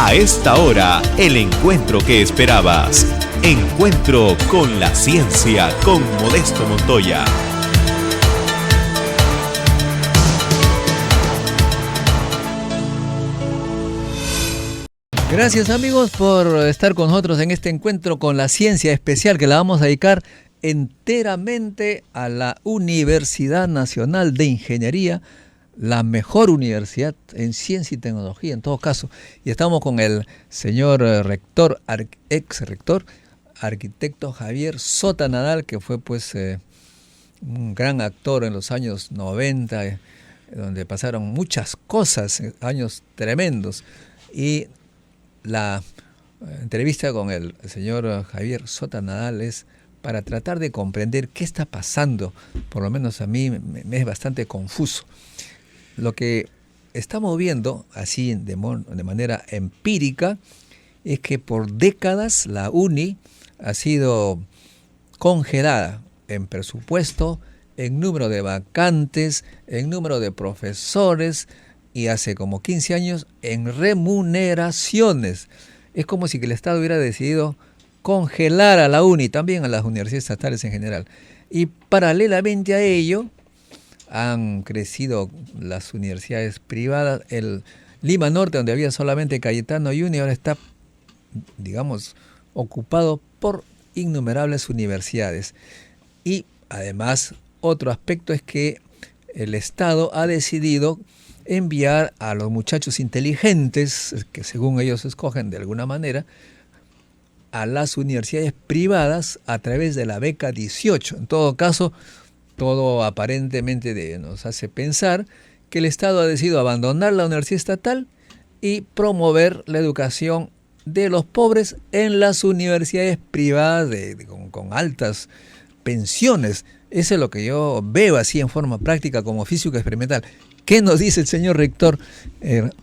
A esta hora, el encuentro que esperabas. Encuentro con la ciencia con Modesto Montoya. Gracias amigos por estar con nosotros en este encuentro con la ciencia especial que la vamos a dedicar enteramente a la Universidad Nacional de Ingeniería, la mejor universidad en ciencia y tecnología en todo caso. Y estamos con el señor rector, ex rector, arquitecto Javier Sota Nadal, que fue pues un gran actor en los años 90, donde pasaron muchas cosas, años tremendos. Y la entrevista con el señor Javier Sota Nadal es para tratar de comprender qué está pasando. Por lo menos a mí me es bastante confuso. Lo que estamos viendo, así de manera empírica, es que por décadas la UNI ha sido congelada en presupuesto, en número de vacantes, en número de profesores, y hace como 15 años en remuneraciones. Es como si el Estado hubiera decidido congelar a la UNI, también a las universidades estatales en general. Y paralelamente a ello, han crecido las universidades privadas. El Lima Norte, donde había solamente Cayetano y UNI, ahora está, digamos, ocupado por innumerables universidades. Y además, otro aspecto es que el Estado ha decidido enviar a los muchachos inteligentes, que según ellos escogen de alguna manera, a las universidades privadas a través de la beca 18. En todo caso, todo aparentemente nos hace pensar que el Estado ha decidido abandonar la universidad estatal y promover la educación de los pobres en las universidades privadas con altas pensiones. Eso es lo que yo veo así en forma práctica como físico experimental. ¿Qué nos dice el señor rector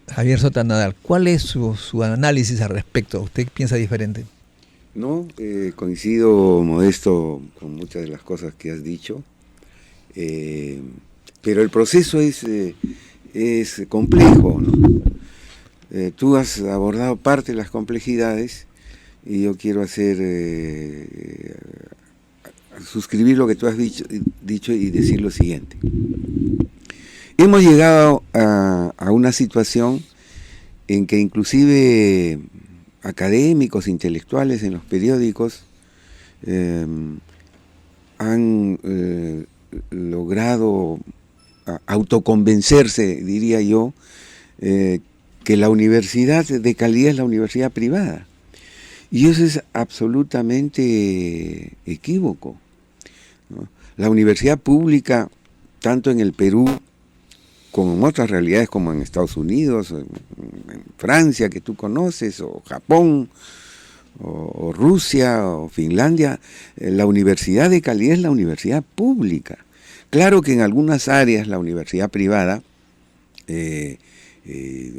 Javier Sota Nadal? ¿Cuál es su análisis al respecto? ¿Usted piensa diferente? No, coincido, Modesto, con muchas de las cosas que has dicho, pero el proceso es complejo, ¿no? Tú has abordado parte de las complejidades y yo quiero suscribir lo que tú has dicho y decir lo siguiente. Hemos llegado a una situación en que inclusive académicos, intelectuales en los periódicos han logrado autoconvencerse, diría yo, que la universidad de calidad es la universidad privada. Y eso es absolutamente equívoco, ¿no? La universidad pública, tanto en el Perú como en otras realidades como en Estados Unidos, en Francia que tú conoces, o Japón, o Rusia, o Finlandia, la universidad de calidad es la universidad pública. Claro que en algunas áreas la universidad privada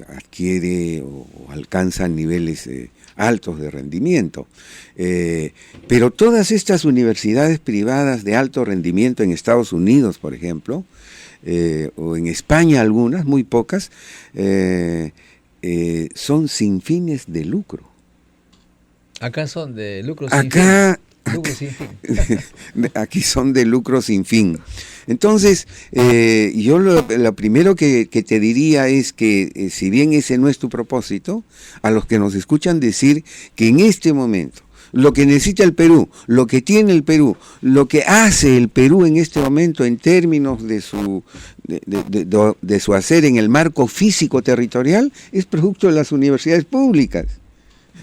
adquiere o alcanza niveles altos de rendimiento, pero todas estas universidades privadas de alto rendimiento en Estados Unidos, por ejemplo, o en España algunas, muy pocas, son sin fines de lucro. Acá son de lucro sin fin. Lucro sin fin. Aquí son de lucro sin fin. Entonces, yo lo primero que te diría es que, si bien ese no es tu propósito, a los que nos escuchan decir que en este momento lo que necesita el Perú, lo que tiene el Perú, lo que hace el Perú en este momento en términos de su hacer en el marco físico territorial, es producto de las universidades públicas.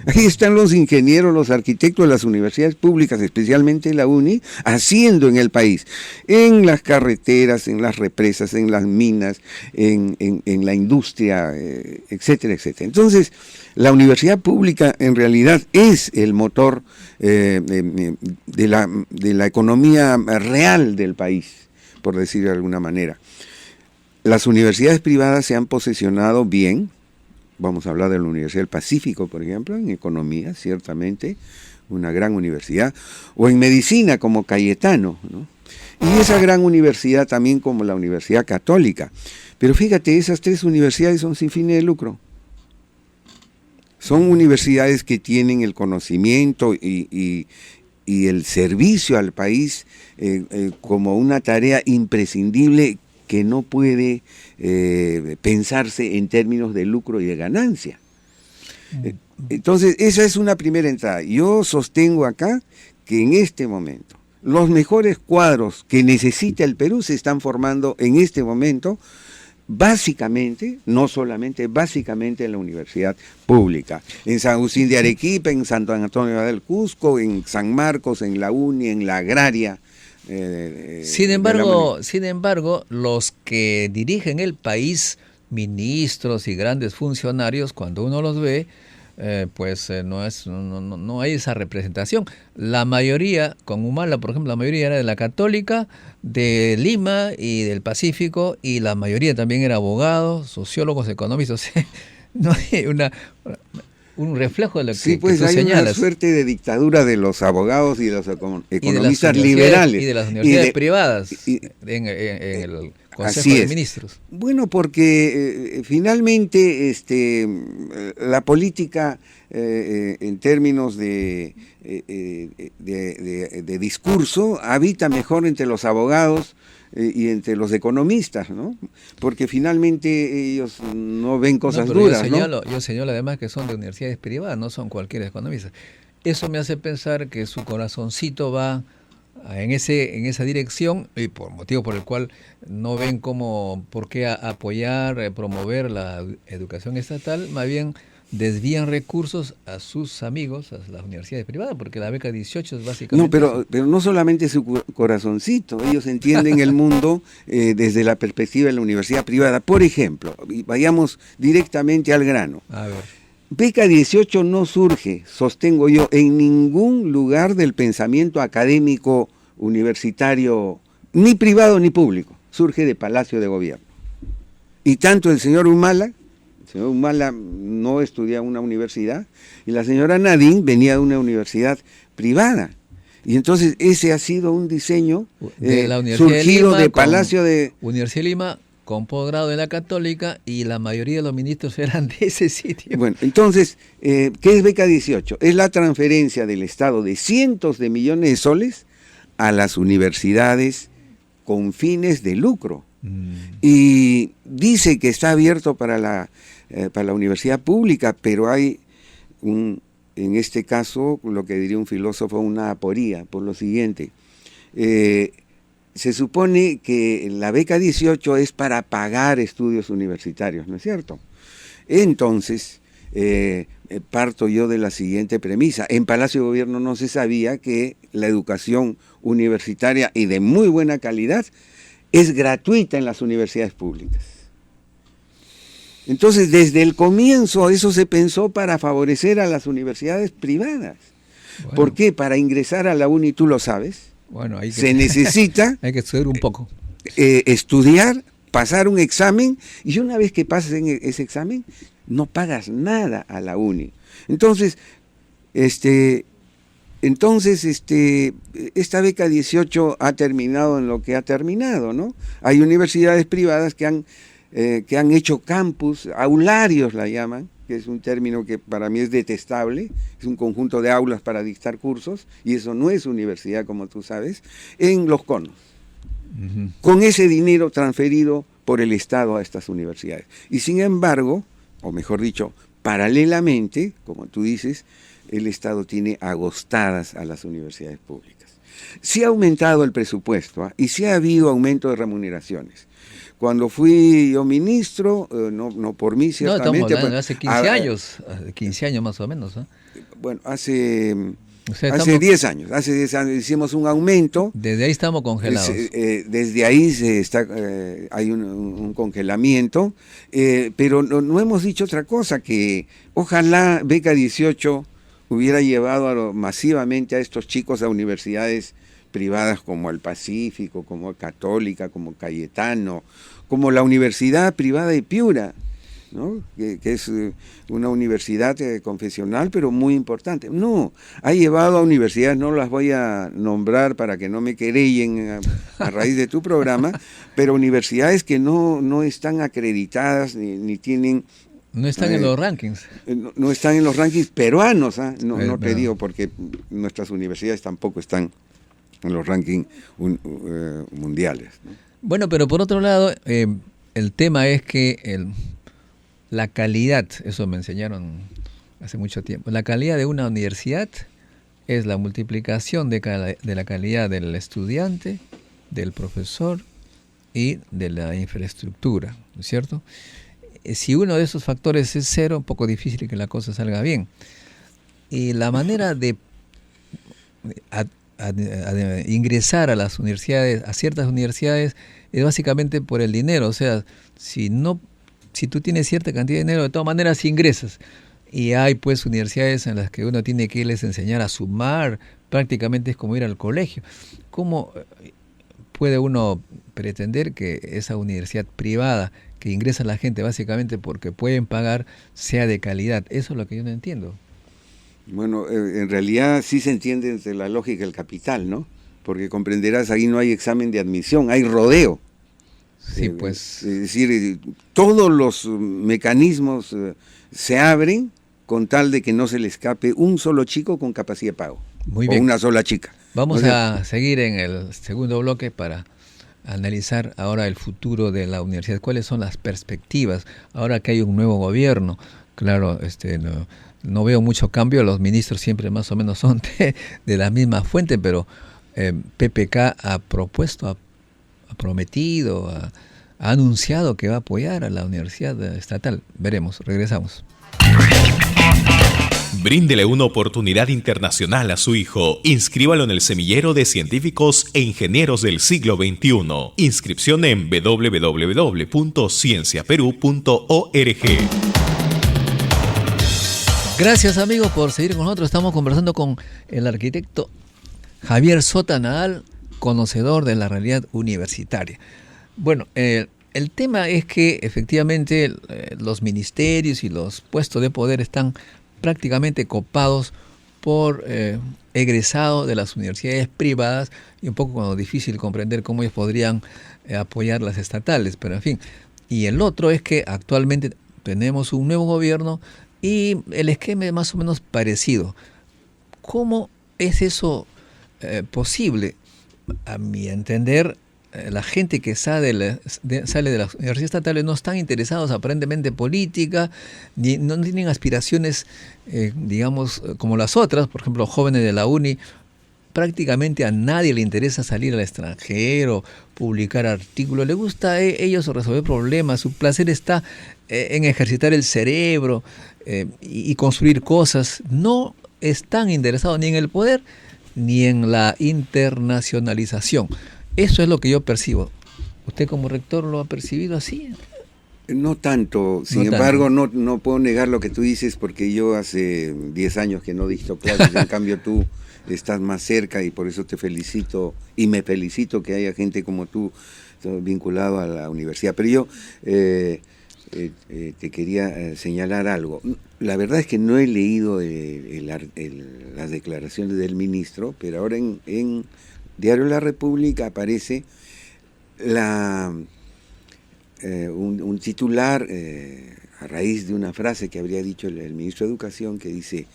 Ahí están los ingenieros, los arquitectos de las universidades públicas, especialmente la UNI, haciendo en el país, en las carreteras, en las represas, en las minas, en la industria, etcétera, etcétera. Entonces, la universidad pública en realidad es el motor de la economía real del país, por decirlo de alguna manera. Las universidades privadas se han posesionado bien. Vamos a hablar de la Universidad del Pacífico, por ejemplo, en economía, ciertamente, una gran universidad, o en medicina como Cayetano, ¿no? Y esa gran universidad también como la Universidad Católica. Pero fíjate, esas tres universidades son sin fines de lucro. Son universidades que tienen el conocimiento y el servicio al país como una tarea imprescindible que no puede pensarse en términos de lucro y de ganancia. Entonces, esa es una primera entrada. Yo sostengo acá que en este momento los mejores cuadros que necesita el Perú se están formando en este momento, básicamente, no solamente, básicamente en la universidad pública. En San Agustín de Arequipa, en Santo Antonio del Cusco, en San Marcos, en la UNI, en la Agraria. Sin embargo, los que dirigen el país, ministros y grandes funcionarios, cuando uno los ve, no hay esa representación. La mayoría, con Humala, por ejemplo, la mayoría era de la Católica, de Lima y del Pacífico, y la mayoría también era abogados, sociólogos, economistas. O sea, no hay un reflejo de lo que pues tú hay señalas. una suerte de dictadura de los abogados y de los economistas liberales. Y de las universidades privadas en el Consejo de Ministros. Bueno, porque finalmente la política en términos de discurso habita mejor entre los abogados y entre los economistas, ¿no? Porque finalmente ellos no ven cosas duras, yo señalo además que son de universidades privadas, no son cualquier economista. Eso me hace pensar que su corazoncito va en esa dirección, y por motivo por el cual no ven por qué apoyar, promover la educación estatal, más bien desvían recursos a sus amigos, a las universidades privadas, porque la beca 18 es básicamente... No, pero no solamente su corazoncito, ellos entienden el mundo desde la perspectiva de la universidad privada. Por ejemplo, vayamos directamente al grano. A ver. Beca 18 no surge, sostengo yo, en ningún lugar del pensamiento académico universitario, ni privado ni público, surge de Palacio de Gobierno. Y tanto el señor Humala no estudiaba en una universidad, y la señora Nadine venía de una universidad privada. Y entonces ese ha sido un diseño de la Universidad surgido de Lima, de Palacio de... Universidad de Lima, con posgrado en la Católica, y la mayoría de los ministros eran de ese sitio. Bueno, entonces, ¿qué es beca 18? Es la transferencia del Estado de cientos de millones de soles a las universidades con fines de lucro. Y dice que está abierto para la universidad pública, pero hay, en este caso, lo que diría un filósofo, una aporía, por lo siguiente. Se supone que la beca 18 es para pagar estudios universitarios, ¿no es cierto? Entonces, parto yo de la siguiente premisa. En Palacio de Gobierno no se sabía que la educación universitaria y de muy buena calidad es gratuita en las universidades públicas. Entonces, desde el comienzo eso se pensó para favorecer a las universidades privadas. Bueno. ¿Por qué? Para ingresar a la UNI, tú lo sabes. Bueno, se necesita hay que estudiar un poco. Estudiar, pasar un examen, y una vez que pases en ese examen, no pagas nada a la UNI. Entonces, esta beca 18 ha terminado en lo que ha terminado, ¿no? Hay universidades privadas que han hecho campus, aularios la llaman, que es un término que para mí es detestable, es un conjunto de aulas para dictar cursos, y eso no es universidad, como tú sabes, en los conos, con ese dinero transferido por el Estado a estas universidades. Y sin embargo, o mejor dicho, paralelamente, como tú dices, el Estado tiene agostadas a las universidades públicas. Sí ha aumentado el presupuesto, y sí ha habido aumento de remuneraciones. Cuando fui yo ministro, no por mí ciertamente... No, estamos hablando de hace 15 años más o menos. Bueno, hace 10 años hicimos un aumento. Desde ahí estamos congelados. Desde ahí hay un congelamiento, pero no hemos dicho otra cosa, que ojalá beca 18 hubiera llevado masivamente a estos chicos a universidades privadas como el Pacífico, como Católica, como Cayetano, como la Universidad Privada de Piura, ¿no? que es una universidad confesional, pero muy importante. No, ha llevado a universidades, no las voy a nombrar para que no me querellen a raíz de tu programa, pero universidades que no están acreditadas ni tienen No están en los rankings. No están en los rankings peruanos, ¿ah? No te no. digo porque nuestras universidades tampoco están en los rankings mundiales, ¿no? Bueno, pero por otro lado, el tema es que la calidad, eso me enseñaron hace mucho tiempo, la calidad de una universidad es la multiplicación de la calidad del estudiante, del profesor y de la infraestructura, ¿no es cierto? Si uno de esos factores es cero, un poco difícil que la cosa salga bien. Y la manera de ingresar a las universidades, a ciertas universidades, es básicamente por el dinero. O sea, si tú tienes cierta cantidad de dinero, de todas maneras ingresas. Y hay pues universidades en las que uno tiene que irles a enseñar a sumar, prácticamente es como ir al colegio. ¿Cómo puede uno pretender que esa universidad privada que ingresa a la gente básicamente porque pueden pagar sea de calidad? Eso es lo que yo no entiendo. Bueno, en realidad sí se entiende desde la lógica del capital, ¿no? Porque comprenderás, ahí no hay examen de admisión, hay rodeo. Sí, pues. Es decir, todos los mecanismos se abren con tal de que no se le escape un solo chico con capacidad de pago. Muy bien. O una sola chica. Vamos a seguir en el segundo bloque para analizar ahora el futuro de la universidad. ¿Cuáles son las perspectivas ahora que hay un nuevo gobierno? Claro, no veo mucho cambio. Los ministros siempre más o menos son de la misma fuente, pero PPK ha propuesto, ha prometido, ha anunciado que va a apoyar a la universidad estatal. Veremos, regresamos. Bríndele una oportunidad internacional a su hijo. Inscríbalo en el semillero de científicos e ingenieros del siglo XXI. Inscripción en www.cienciaperú.org. Gracias, amigos, por seguir con nosotros. Estamos conversando con el arquitecto Javier Sota Nadal, conocedor de la realidad universitaria. Bueno, el tema es que efectivamente los ministerios y los puestos de poder están prácticamente copados por egresados de las universidades privadas, y un poco difícil comprender cómo ellos podrían apoyar las estatales, pero en fin. Y el otro es que actualmente tenemos un nuevo gobierno y el esquema es más o menos parecido. ¿Cómo es eso posible? A mi entender, la gente que sale de las universidades estatales no están interesados aparentemente en política, no tienen aspiraciones, digamos, como las otras. Por ejemplo, jóvenes de la UNI, prácticamente a nadie le interesa salir al extranjero, publicar artículos. Le gusta a ellos resolver problemas. Su placer está en ejercitar el cerebro y construir cosas. No están interesados ni en el poder ni en la internacionalización. Eso es lo que yo percibo. ¿Usted como rector lo ha percibido así? No tanto, sin embargo, no puedo negar lo que tú dices, porque yo hace 10 años que no dicto clases, en cambio tú estás más cerca y por eso te felicito, y me felicito que haya gente como tú vinculado a la universidad. Pero yo te quería señalar algo. La verdad es que no he leído las declaraciones del ministro, pero ahora en Diario La República aparece un titular a raíz de una frase que habría dicho el ministro de Educación, que dice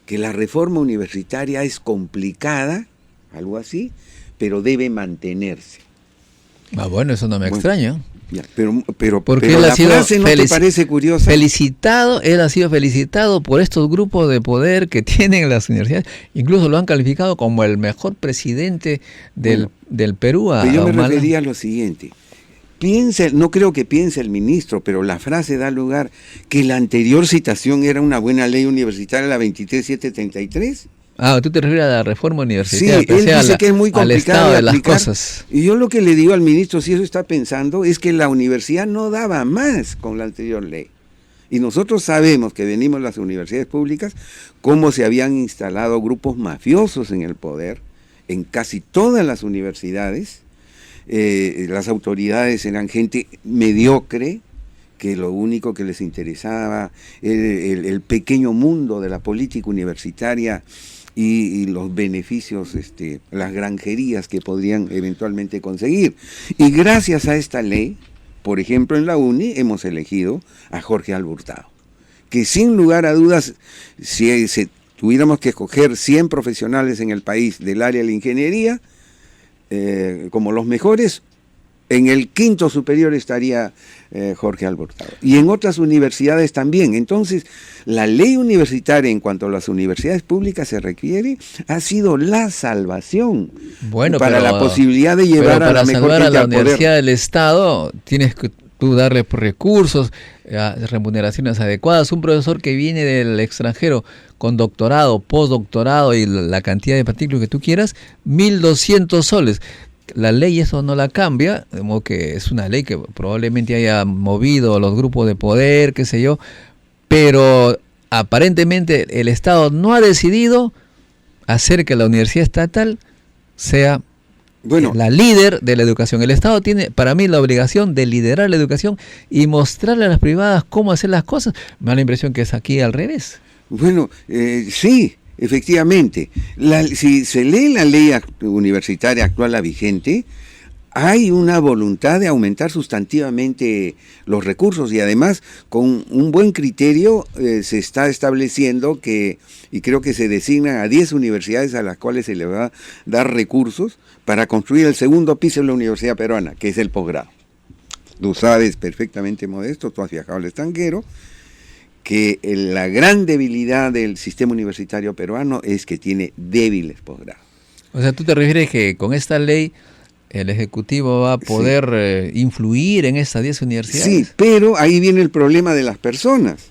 que la reforma universitaria es complicada, algo así, pero debe mantenerse. Bueno, eso no me extraña. Ya, pero porque pero él la ha sido frase, ¿no te parece curiosa? Él ha sido felicitado por estos grupos de poder que tienen las universidades. Incluso lo han calificado como el mejor presidente del Perú. Yo me refería a lo siguiente. No creo que piense el ministro, pero la frase da lugar que la anterior citación era una buena ley universitaria, la 23733. ¿Tú te refieres a la reforma universitaria? Sí, él dice que es muy complicado al estado de las aplicar, cosas. Y yo lo que le digo al ministro, si eso está pensando, es que la universidad no daba más con la anterior ley. Y nosotros sabemos que venimos de las universidades públicas, cómo se habían instalado grupos mafiosos en el poder, en casi todas las universidades. Las autoridades eran gente mediocre, que lo único que les interesaba el pequeño mundo de la política universitaria y los beneficios, las granjerías que podrían eventualmente conseguir. Y gracias a esta ley, por ejemplo, en la UNI hemos elegido a Jorge Alba Hurtado. que sin lugar a dudas, si tuviéramos que escoger 100 profesionales en el país del área de la ingeniería, como los mejores, en el quinto superior estaría Jorge Albortado. Y en otras universidades también. Entonces, la ley universitaria en cuanto a las universidades públicas se requiere, ha sido la salvación para la posibilidad de llevar a la mejor gente al poder. Para salvar a la universidad del Estado, tienes que tú darle recursos, remuneraciones adecuadas. Un profesor que viene del extranjero con doctorado, postdoctorado y la cantidad de partículas que tú quieras, 1.200 soles. La ley eso no la cambia, de modo que es una ley que probablemente haya movido los grupos de poder, qué sé yo, pero aparentemente el Estado no ha decidido hacer que la universidad estatal sea la líder de la educación. El Estado tiene, para mí, la obligación de liderar la educación y mostrarle a las privadas cómo hacer las cosas. Me da la impresión que es aquí al revés. Bueno, sí. Efectivamente, si se lee la ley universitaria actual, la vigente, hay una voluntad de aumentar sustantivamente los recursos y además con un buen criterio se está estableciendo que, y creo que se designan a 10 universidades a las cuales se le va a dar recursos para construir el segundo piso de la Universidad Peruana, que es el posgrado. Tú sabes perfectamente, Modesto, tú has viajado al extranjero, que la gran debilidad del sistema universitario peruano es que tiene débiles posgrados. O sea, ¿tú te refieres que con esta ley el Ejecutivo va a poder influir en estas 10 universidades? Sí, pero ahí viene el problema de las personas.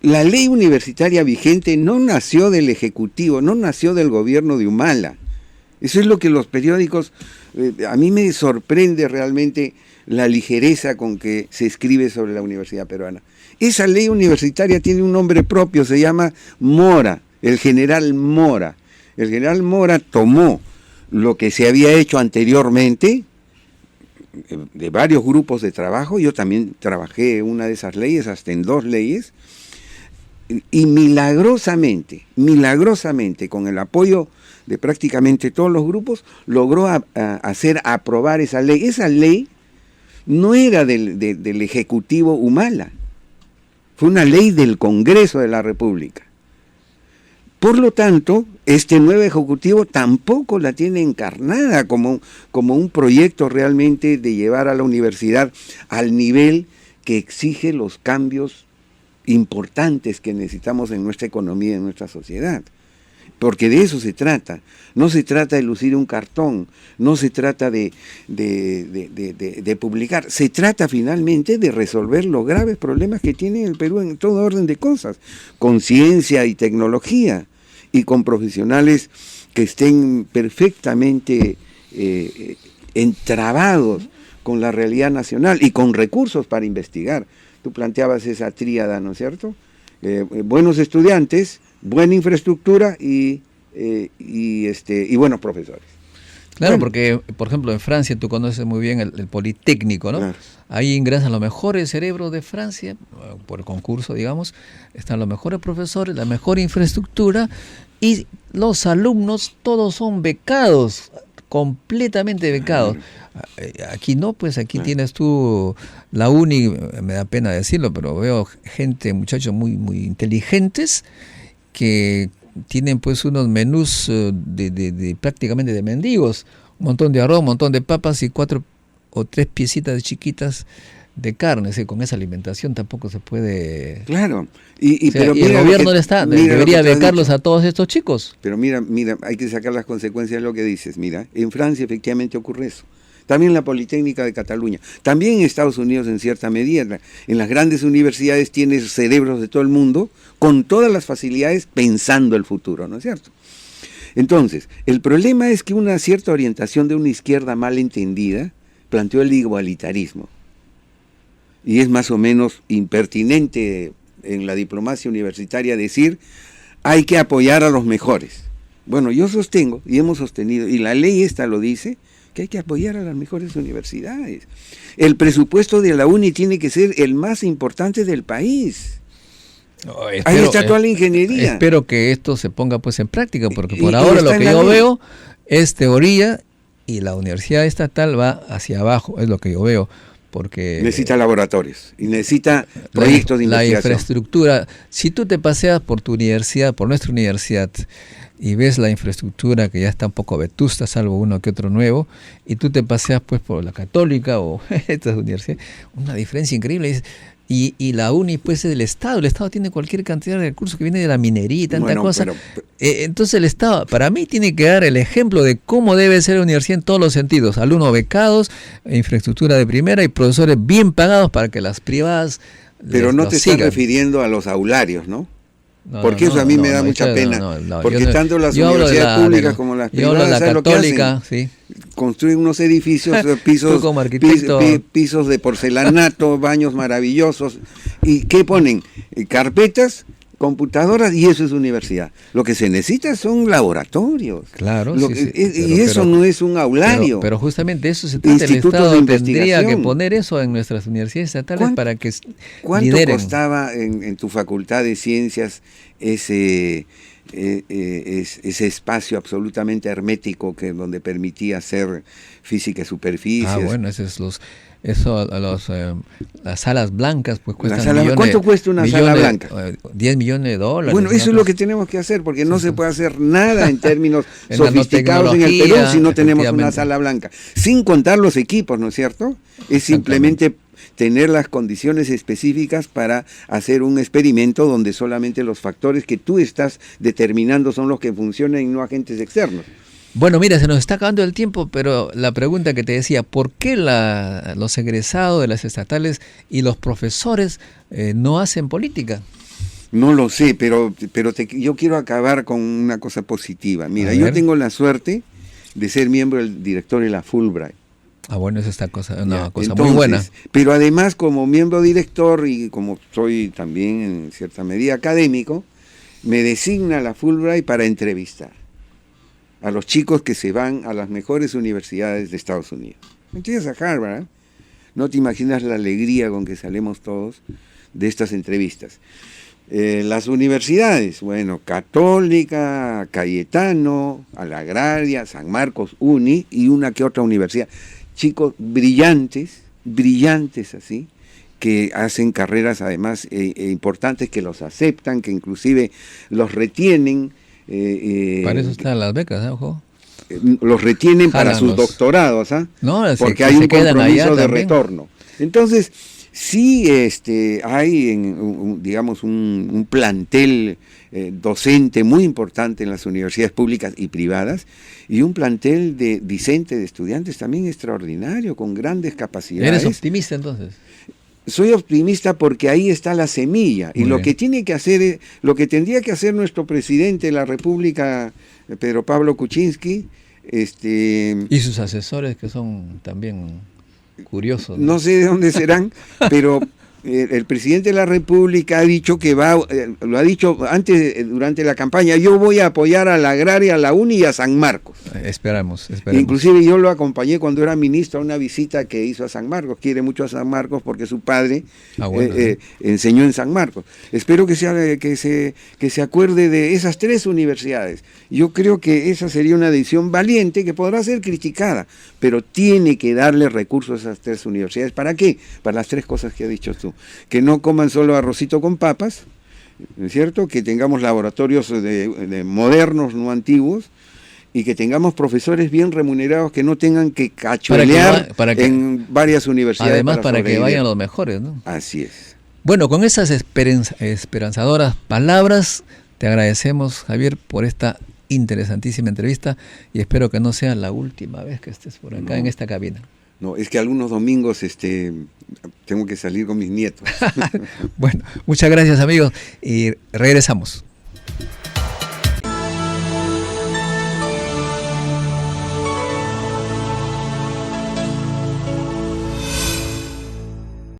La ley universitaria vigente no nació del Ejecutivo, no nació del gobierno de Humala. Eso es lo que los periódicos, a mí me sorprende realmente la ligereza con que se escribe sobre la Universidad Peruana. Esa ley universitaria tiene un nombre propio, se llama Mora, el general Mora. El general Mora tomó lo que se había hecho anteriormente, de varios grupos de trabajo, yo también trabajé en una de esas leyes, hasta en 2 leyes, y milagrosamente, con el apoyo de prácticamente todos los grupos, logró hacer aprobar esa ley. Esa ley no era del Ejecutivo Humala, fue una ley del Congreso de la República. Por lo tanto, este nuevo Ejecutivo tampoco la tiene encarnada como un proyecto realmente de llevar a la universidad al nivel que exige los cambios importantes que necesitamos en nuestra economía, en nuestra sociedad. Porque de eso se trata. No se trata de lucir un cartón, no se trata de publicar, se trata finalmente de resolver los graves problemas que tiene el Perú en todo orden de cosas, con ciencia y tecnología, y con profesionales que estén perfectamente entrabados con la realidad nacional y con recursos para investigar. Tú planteabas esa tríada, ¿no es cierto? Buenos estudiantes, buena infraestructura y buenos profesores. Claro, porque, por ejemplo, en Francia tú conoces muy bien el Politécnico, ¿no? Claro. Ahí ingresan los mejores cerebros de Francia, por concurso, digamos, están los mejores profesores, la mejor infraestructura, y los alumnos todos son becados, completamente becados. Aquí no, pues aquí tienes tú la uni, me da pena decirlo, pero veo muchachos muy, muy inteligentes, que tienen pues unos menús de prácticamente de mendigos, un montón de arroz, un montón de papas y 4 o 3 piecitas chiquitas de carne. Con esa alimentación tampoco se puede. Claro, pero el gobierno debería becarlos a todos estos chicos. Pero mira, hay que sacar las consecuencias de lo que dices. Mira, en Francia efectivamente ocurre eso. También la Politécnica de Cataluña. También en Estados Unidos en cierta medida. En las grandes universidades tienes cerebros de todo el mundo con todas las facilidades pensando el futuro, ¿no es cierto? Entonces, el problema es que una cierta orientación de una izquierda mal entendida planteó el igualitarismo. Y es más o menos impertinente en la diplomacia universitaria decir hay que apoyar a los mejores. Bueno, yo sostengo y hemos sostenido, y la ley esta lo dice, que hay que apoyar a las mejores universidades. El presupuesto de la UNI tiene que ser el más importante del país. Ahí está toda la ingeniería. Espero que esto se ponga pues en práctica, porque por ahora lo que yo veo es teoría y la universidad estatal va hacia abajo, es lo que yo veo. porque necesita laboratorios y necesita proyectos de investigación. La infraestructura, si tú te paseas por tu universidad, por nuestra universidad, y ves la infraestructura que ya está un poco vetusta, salvo uno que otro nuevo, y tú te paseas pues por la Católica o estas universidades, una diferencia increíble. Y la UNI pues es del Estado, el Estado tiene cualquier cantidad de recursos que viene de la minería y tanta cosa. Entonces el Estado, para mí, tiene que dar el ejemplo de cómo debe ser la universidad en todos los sentidos. Alumnos becados, infraestructura de primera y profesores bien pagados para que las privadas Pero no te estás refiriendo a los aularios, ¿no? Porque eso a mí me da mucha pena. Porque tanto las universidades públicas como las privadas, ¿sabes lo que hacen? Sí. Construyen unos edificios, pisos de porcelanato, baños maravillosos. ¿Y qué ponen? Carpetas, computadoras, y eso es universidad. Lo que se necesita son laboratorios. Claro, eso no es un aulario. Pero justamente eso se trata. El Estado tendría que poner eso en nuestras universidades estatales para que ¿Cuánto lideren? Costaba en tu facultad de ciencias ese espacio absolutamente hermético donde permitía hacer física de superficies? Bueno, las salas blancas pues cuestan millones. ¿Cuánto cuesta una sala blanca? $10 millones. Bueno, eso es lo que tenemos que hacer, porque no se puede hacer nada en términos sofisticados en el Perú si no tenemos una sala blanca. Sin contar los equipos, ¿no es cierto? Es simplemente tener las condiciones específicas para hacer un experimento donde solamente los factores que tú estás determinando son los que funcionan y no agentes externos. Bueno, mira, se nos está acabando el tiempo, pero la pregunta que te decía, ¿por qué los egresados de las estatales y los profesores no hacen política? No lo sé, pero yo quiero acabar con una cosa positiva. Mira, yo tengo la suerte de ser miembro del directorio de la Fulbright. Bueno, eso está una cosa muy buena. Pero además, como miembro director y como soy también en cierta medida académico, me designa la Fulbright para entrevistar a los chicos que se van a las mejores universidades de Estados Unidos. Entiendes, a Harvard, ¿eh? No te imaginas la alegría con que salimos todos de estas entrevistas. Las universidades, bueno, Católica, Cayetano, a la Agraria, San Marcos, UNI y una que otra universidad. Chicos brillantes así, que hacen carreras además importantes, que los aceptan, que inclusive los retienen. Para eso están las becas, ojo. Los retienen para sus doctorados, porque hay un compromiso de retorno. Entonces, sí hay digamos un plantel docente muy importante en las universidades públicas y privadas, y un plantel discente de estudiantes también extraordinario, con grandes capacidades. ¿Eres optimista entonces? Soy optimista porque ahí está la semilla. Muy y lo bien. Que tiene que hacer, lo que tendría que hacer nuestro presidente de la República, Pedro Pablo Kuczynski, y sus asesores, que son también curiosos. No sé de dónde serán, pero el presidente de la República ha dicho que lo ha dicho antes, durante la campaña, yo voy a apoyar a la Agraria, a la UNI y a San Marcos. Esperamos. Inclusive yo lo acompañé cuando era ministro a una visita que hizo a San Marcos. Quiere mucho a San Marcos porque su padre enseñó en San Marcos. Espero que se acuerde de esas tres universidades. Yo creo que esa sería una decisión valiente que podrá ser criticada, pero tiene que darle recursos a esas tres universidades. ¿Para qué? Para las tres cosas que has dicho tú. Que no coman solo arrocito con papas, ¿no es cierto? Que tengamos laboratorios de modernos, no antiguos, y que tengamos profesores bien remunerados que no tengan que cachuelear en varias universidades. Además, para que vayan los mejores, ¿no? Así es. Bueno, con esas esperanzadoras palabras, te agradecemos, Javier, por esta interesantísima entrevista, y espero que no sea la última vez que estés por acá en esta cabina. No, es que algunos domingos tengo que salir con mis nietos. Bueno, muchas gracias, amigos, y regresamos.